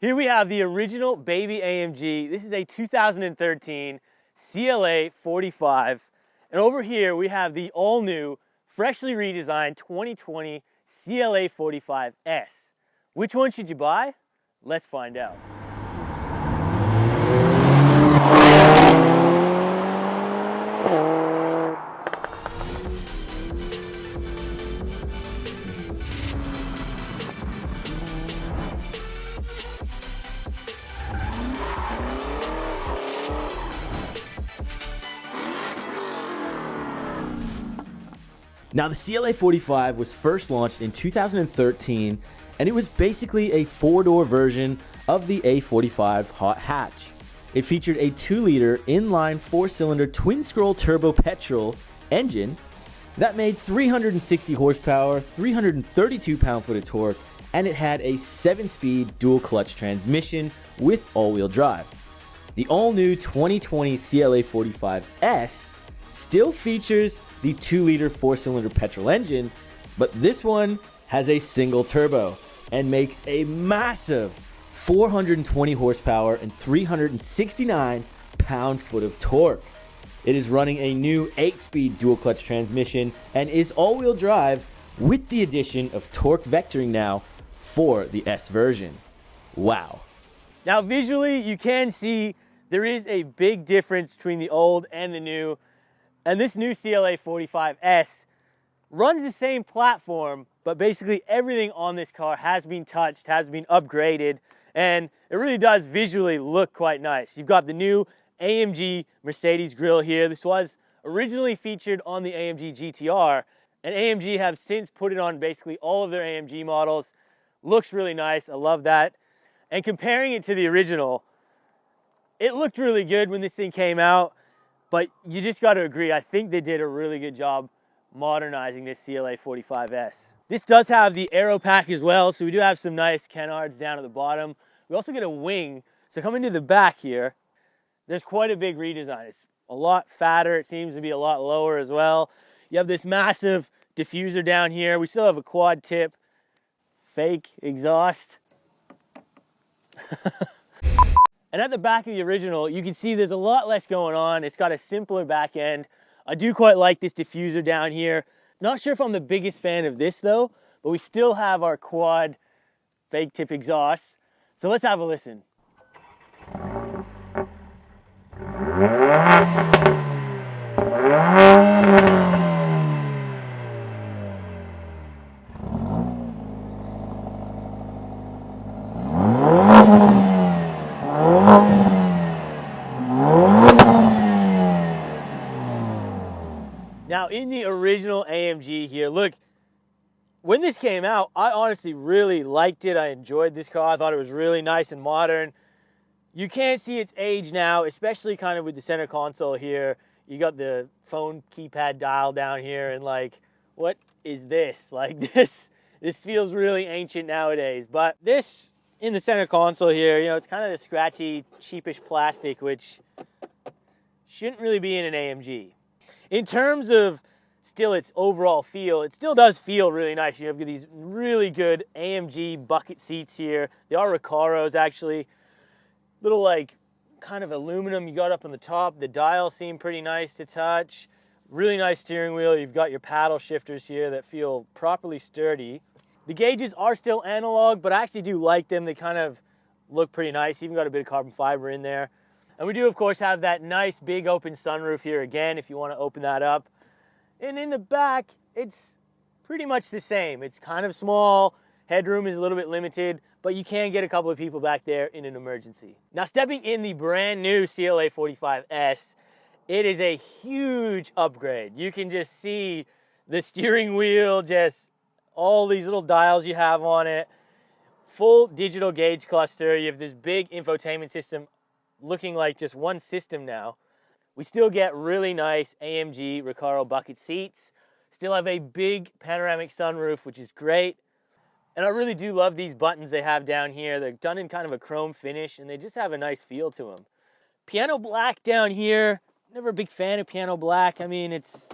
Here we have the original baby AMG. This is a 2013 CLA45. And over here we have the all-new, freshly redesigned 2020 CLA45s. Which one should you buy? Let's find out. Now, the CLA45 was first launched in 2013, and it was basically a four-door version of the A45 hot hatch. It featured a 2-liter inline 4-cylinder twin-scroll turbo petrol engine that made 360 horsepower, 332 pound-foot of torque, and it had a 7-speed dual-clutch transmission with all-wheel drive. The all-new 2020 CLA45s still features the 2-liter 4-cylinder petrol engine, but this one has a single turbo and makes a massive 420 horsepower and 369 pound-foot of torque. It is running a new 8-speed dual-clutch transmission and is all-wheel drive with the addition of torque vectoring now for the S version. Wow. Now visually, you can see there is a big difference between the old and the new. And this new CLA45s runs the same platform, but basically everything on this car has been touched, has been upgraded, and it really does visually look quite nice. You've got the new AMG Mercedes grille here. This was originally featured on the AMG GTR, and AMG have since put it on basically all of their AMG models. Looks really nice, I love that. And comparing it to the original, it looked really good when this thing came out. But you just got to agree, I think they did a really good job modernizing this CLA45s. This does have the aero pack as well, so we do have some nice canards down at the bottom. We also get a wing, so coming to the back here, there's quite a big redesign. It's a lot fatter, it seems to be a lot lower as well. You have this massive diffuser down here. We still have a quad tip, fake exhaust. And at the back of the original, you can see there's a lot less going on. It's got a simpler back end. I do quite like this diffuser down here. Not sure if I'm the biggest fan of this though, but we still have our quad fake tip exhaust. So let's have a listen. Now in the original AMG here, look, when this came out, I honestly really liked it. I enjoyed this car. I thought it was really nice and modern. You can see its age now, especially kind of with the center console here. You got the phone keypad dial down here and like, what is this? Like this feels really ancient nowadays. But this in the center console here, you know, it's kind of the scratchy, cheapish plastic, which shouldn't really be in an AMG. In terms of still its overall feel, it still does feel really nice. You have these really good AMG bucket seats here. They are Recaros actually. Little like kind of aluminum you got up on the top. The dials seem pretty nice to touch. Really nice steering wheel. You've got your paddle shifters here that feel properly sturdy. The gauges are still analog, but I actually do like them. They kind of look pretty nice. Even got a bit of carbon fiber in there. And we do, of course, have that nice big open sunroof here again, if you want to open that up. And in the back, it's pretty much the same. It's kind of small. Headroom is a little bit limited, but you can get a couple of people back there in an emergency. Now, stepping in the brand new CLA45s, it is a huge upgrade. You can just see the steering wheel, just all these little dials you have on it. Full digital gauge cluster. You have this big infotainment system looking like just one system now. We still get really nice AMG Recaro bucket seats. Still have a big panoramic sunroof, which is great. And I really do love these buttons they have down here. They're done in kind of a chrome finish, and they just have a nice feel to them. Piano black down here. Never a big fan of piano black. I mean, it's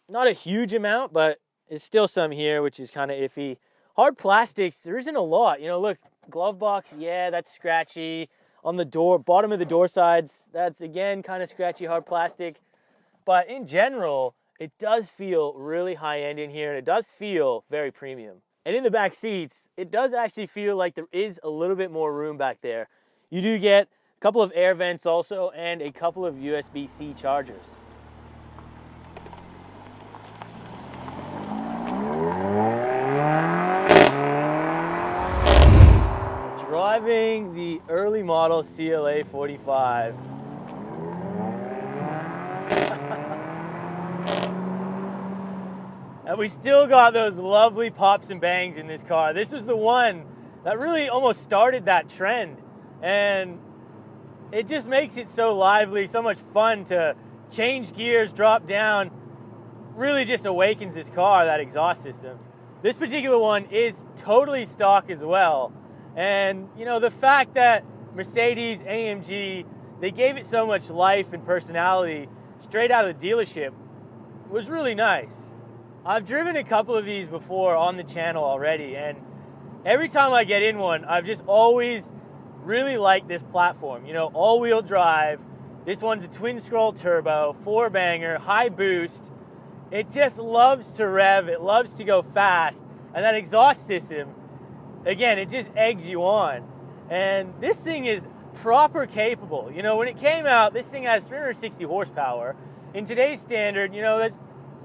not a huge amount, but there's still some here, which is kind of iffy. Hard plastics, there isn't a lot. You know, look, glove box, yeah, that's scratchy. On the door, bottom of the door sides, that's again kind of scratchy, hard plastic. But in general, it does feel really high end in here, and it does feel very premium. And in the back seats, it does actually feel like there is a little bit more room back there. You do get a couple of air vents also, and a couple of USB-C chargers. Driving the early model CLA45. And we still got those lovely pops and bangs in this car. This was the one that really almost started that trend. And it just makes it so lively, so much fun to change gears, drop down. Really just awakens this car, that exhaust system. This particular one is totally stock as well. And you know, the fact that Mercedes AMG, they gave it so much life and personality straight out of the dealership was really nice. I've driven a couple of these before on the channel already, and every time I get in one, I've just always really liked this platform. You know, all-wheel drive. This one's a twin-scroll turbo, 4-banger, high boost. It just loves to rev, it loves to go fast, and that exhaust system, again, it just eggs you on. And this thing is proper capable. You know, when it came out, this thing has 360 horsepower. In today's standard, you know, that's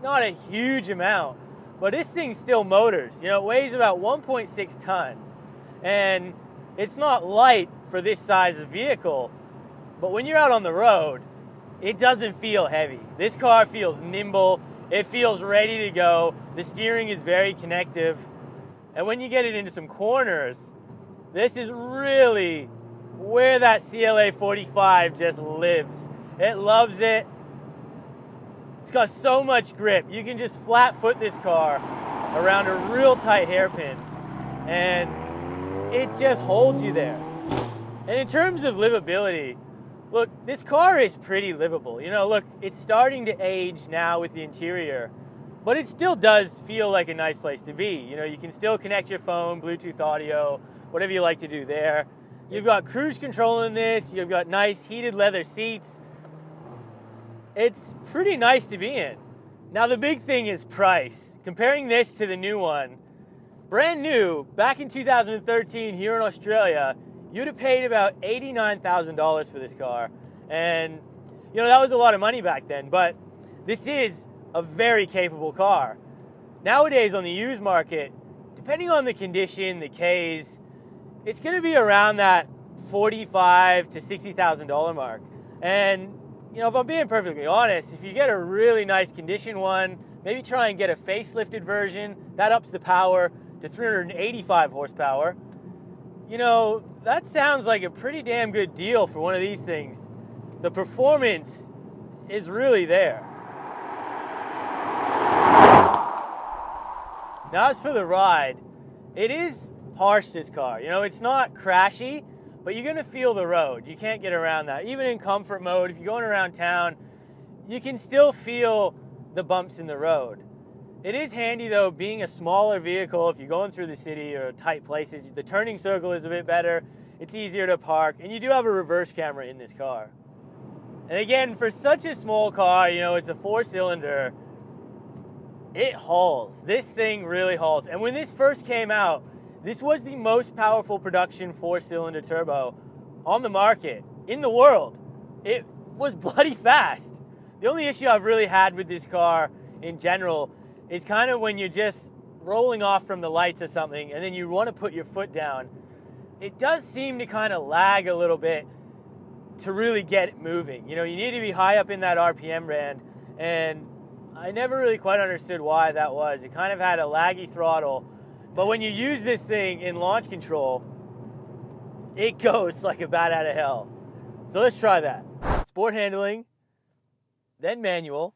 not a huge amount, but this thing still motors. You know, it weighs about 1.6 ton, and it's not light for this size of vehicle, but when you're out on the road, it doesn't feel heavy. This car feels nimble, it feels ready to go, the steering is very connective, and when you get it into some corners, this is really where that CLA45 just lives. It loves it. It's got so much grip. You can just flat foot this car around a real tight hairpin, and it just holds you there. And in terms of livability, look, this car is pretty livable. You know, look, it's starting to age now with the interior, but it still does feel like a nice place to be. You know, you can still connect your phone, Bluetooth audio, whatever you like to do there. You've got cruise control in this. You've got nice heated leather seats. It's pretty nice to be in. Now the big thing is price. Comparing this to the new one, brand new, back in 2013 here in Australia, you'd have paid about $89,000 for this car. And, you know, that was a lot of money back then, but this is a very capable car. Nowadays on the used market, depending on the condition, the Ks, it's gonna be around that $45,000 to $60,000 mark. And, you know, if I'm being perfectly honest, if you get a really nice condition one, maybe try and get a facelifted version, that ups the power to 385 horsepower. You know, that sounds like a pretty damn good deal for one of these things. The performance is really there. Now as for the ride, it is harsh, this car. You know, it's not crashy, but you're gonna feel the road. You can't get around that. Even in comfort mode, if you're going around town, you can still feel the bumps in the road. It is handy though, being a smaller vehicle, if you're going through the city or tight places, the turning circle is a bit better, it's easier to park, and you do have a reverse camera in this car. And again, for such a small car, you know, it's a 4-cylinder, it hauls. This thing really hauls. And when this first came out, this was the most powerful production 4-cylinder turbo on the market, in the world. It was bloody fast. The only issue I've really had with this car in general is kind of when you're just rolling off from the lights or something and then you want to put your foot down. It does seem to kind of lag a little bit to really get it moving. You know, you need to be high up in that RPM band, and I never really quite understood why that was. It kind of had a laggy throttle, but when you use this thing in launch control, it goes like a bat out of hell. So let's try that. Sport handling, then manual,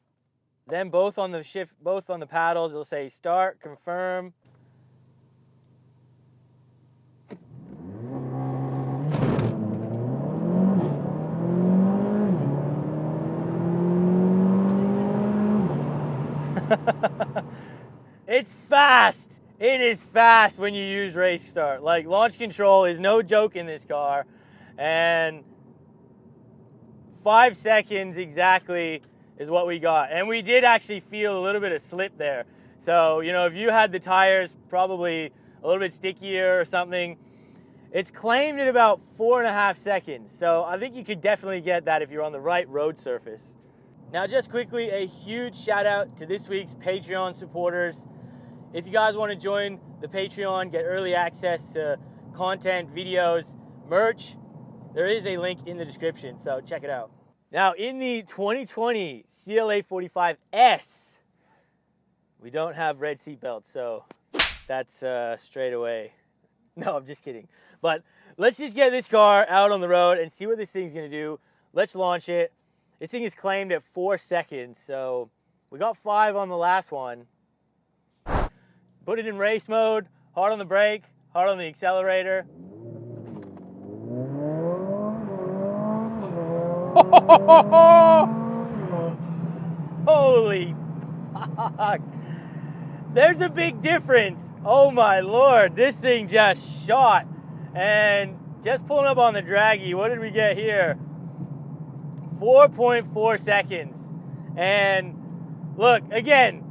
then both on the shift, both on the paddles, it'll say start, confirm. It's fast. It is fast when you use race start. Like, launch control is no joke in this car. And 5 seconds exactly is what we got. And we did actually feel a little bit of slip there. So, you know, if you had the tires probably a little bit stickier or something, it's claimed at about 4.5 seconds. So I think you could definitely get that if you're on the right road surface. Now, just quickly, a huge shout out to this week's Patreon supporters. If you guys want to join the Patreon, get early access to content, videos, merch, there is a link in the description, so check it out. Now, in the 2020 CLA45s, we don't have red seatbelts, so that's straight away. No, I'm just kidding. But let's just get this car out on the road and see what this thing's gonna do. Let's launch it. This thing is claimed at 4 seconds, so we got 5 on the last one. Put it in race mode, hard on the brake, hard on the accelerator. Holy fuck. There's a big difference. Oh my Lord, this thing just shot. And just pulling up on the draggy, what did we get here? 4.4 seconds. And look, again,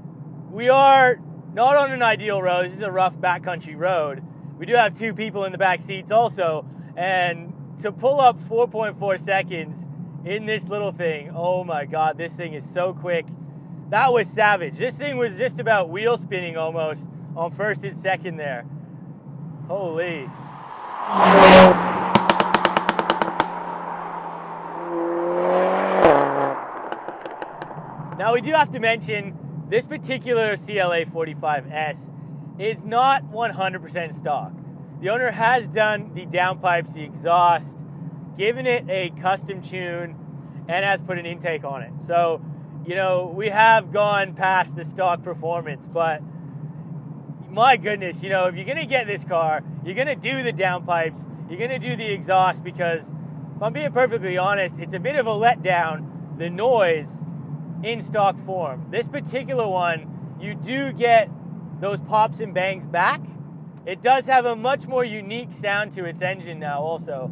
we are not on an ideal road. This is a rough backcountry road. We do have 2 people in the back seats also. And to pull up 4.4 seconds in this little thing, oh my God, this thing is so quick. That was savage. This thing was just about wheel spinning almost on first and second there. Holy. Now we do have to mention this particular CLA45S is not 100% stock. The owner has done the downpipes, the exhaust, given it a custom tune, and has put an intake on it. So, you know, we have gone past the stock performance, but my goodness, you know, if you're gonna get this car, you're gonna do the downpipes, you're gonna do the exhaust, because if I'm being perfectly honest, it's a bit of a letdown, the noise in stock form. This particular one, you do get those pops and bangs back. It does have a much more unique sound to its engine now also.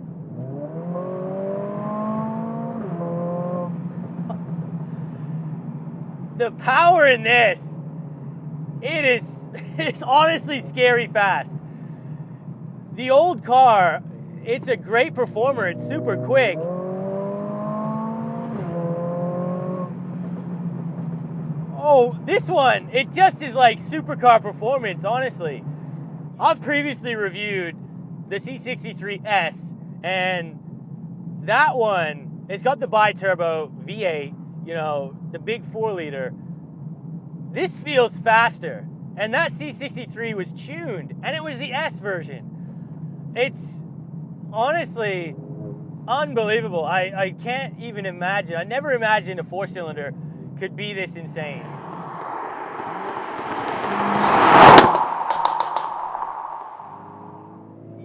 The power in this, it's honestly scary fast. The old car, it's a great performer, it's super quick. Oh, this one, it just is like supercar performance, honestly. I've previously reviewed the C63S, and that one, it's got the bi-turbo V8, you know, the big 4-liter. This feels faster, and that C63 was tuned, and it was the S version. It's honestly unbelievable. I can't even imagine. I never imagined a 4-cylinder could be this insane.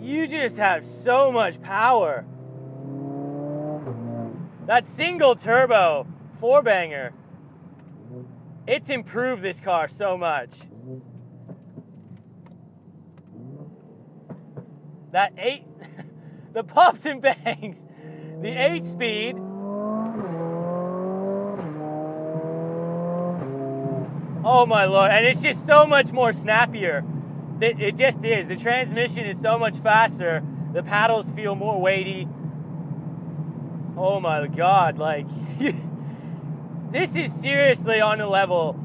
You just have so much power. That single turbo 4-banger, it's improved this car so much. That 8, the pops and bangs, the 8-speed, oh my Lord, and it's just so much more snappier. It just is. The transmission is so much faster. The paddles feel more weighty. Oh my God, like, this is seriously on the level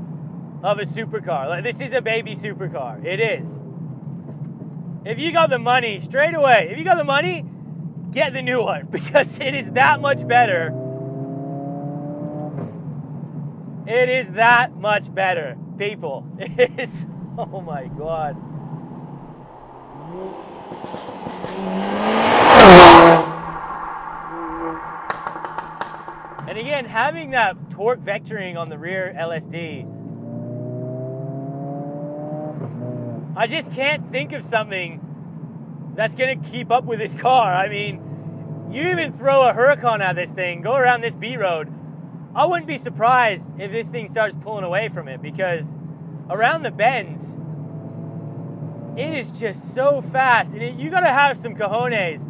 of a supercar. Like, this is a baby supercar. It is. If you got the money, straight away, if you got the money, get the new one, because it is that much better. It is that much better, people. It is, oh my God. And again, having that torque vectoring on the rear LSD, I just can't think of something that's gonna keep up with this car. I mean, you even throw a Huracan at this thing, go around this B road, I wouldn't be surprised if this thing starts pulling away from it, because around the bends, it is just so fast. And you gotta have some cojones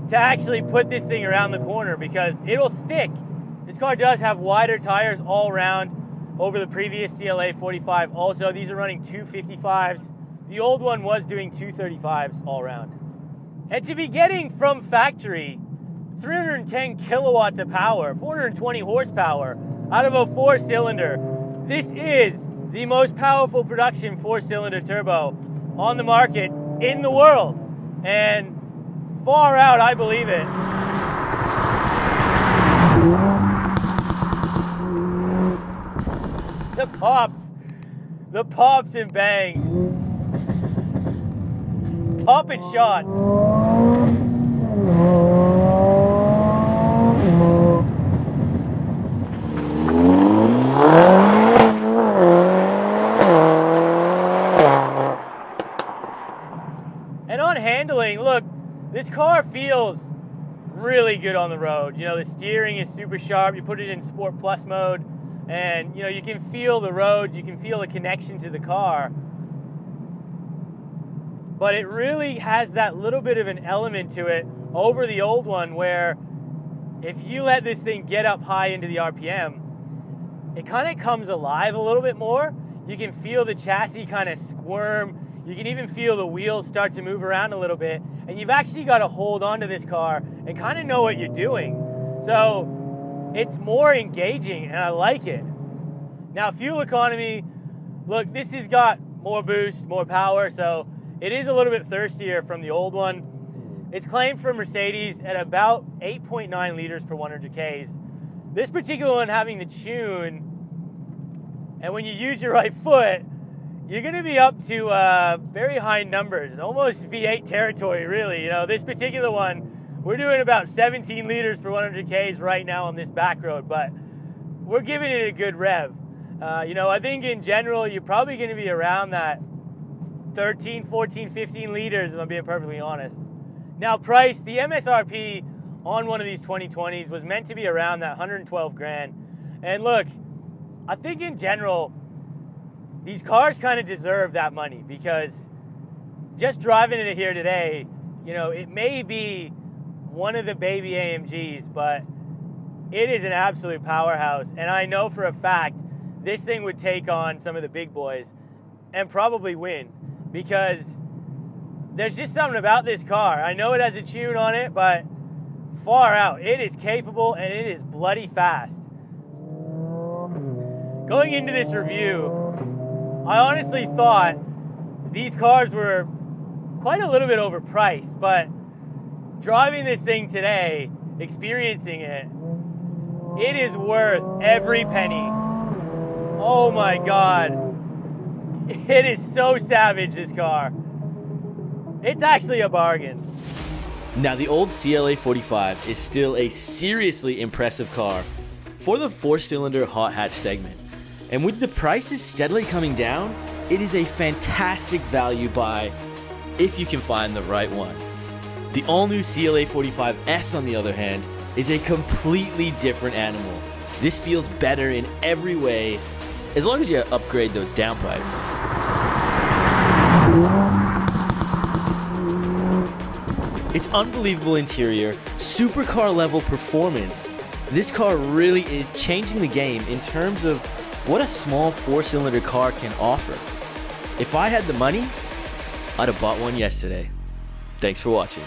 to actually put this thing around the corner because it'll stick. This car does have wider tires all around over the previous CLA45. Also, these are running 255s. The old one was doing 235s all around. And to be getting from factory 310 kilowatts of power, 420 horsepower out of a 4-cylinder, this is the most powerful production 4-cylinder turbo on the market in the world. And far out, I believe it. The pops and bangs. Popping shots. And on handling, look, this car feels really good on the road. You know, the steering is super sharp. You put it in Sport Plus mode, and you know, you can feel the road, you can feel the connection to the car. But it really has that little bit of an element to it over the old one where if you let this thing get up high into the RPM, it kind of comes alive a little bit more. You can feel the chassis kind of squirm. You can even feel the wheels start to move around a little bit. And you've actually got to hold onto this car and kind of know what you're doing. So it's more engaging and I like it. Now, fuel economy, look, this has got more boost, more power, so it is a little bit thirstier from the old one. It's claimed from Mercedes at about 8.9 liters per 100 Ks. This particular one having the tune, and when you use your right foot, you're gonna be up to very high numbers, almost V8 territory, really. You know, this particular one, we're doing about 17 liters per 100 Ks right now on this back road, but we're giving it a good rev. You know, I think in general, you're probably gonna be around that 13, 14, 15 liters, if I'm being perfectly honest. Now, price, the MSRP on one of these 2020s was meant to be around that 112 grand. And look, I think in general, these cars kind of deserve that money because just driving it here today, you know, it may be one of the baby AMGs, but it is an absolute powerhouse. And I know for a fact this thing would take on some of the big boys and probably win because there's just something about this car. I know it has a tune on it, but far out. It is capable and it is bloody fast. Going into this review, I honestly thought these cars were quite a little bit overpriced, but driving this thing today, experiencing it, it is worth every penny. Oh my God. It is so savage, this car. It's actually a bargain. Now, the old CLA45 is still a seriously impressive car for the 4-cylinder hot hatch segment. And with the prices steadily coming down, it is a fantastic value buy if you can find the right one. The all-new CLA45S, on the other hand, is a completely different animal. This feels better in every way, as long as you upgrade those downpipes. Its unbelievable interior, supercar level performance, this car really is changing the game in terms of what a small 4-cylinder car can offer. If I had the money, I'd have bought one yesterday. Thanks for watching.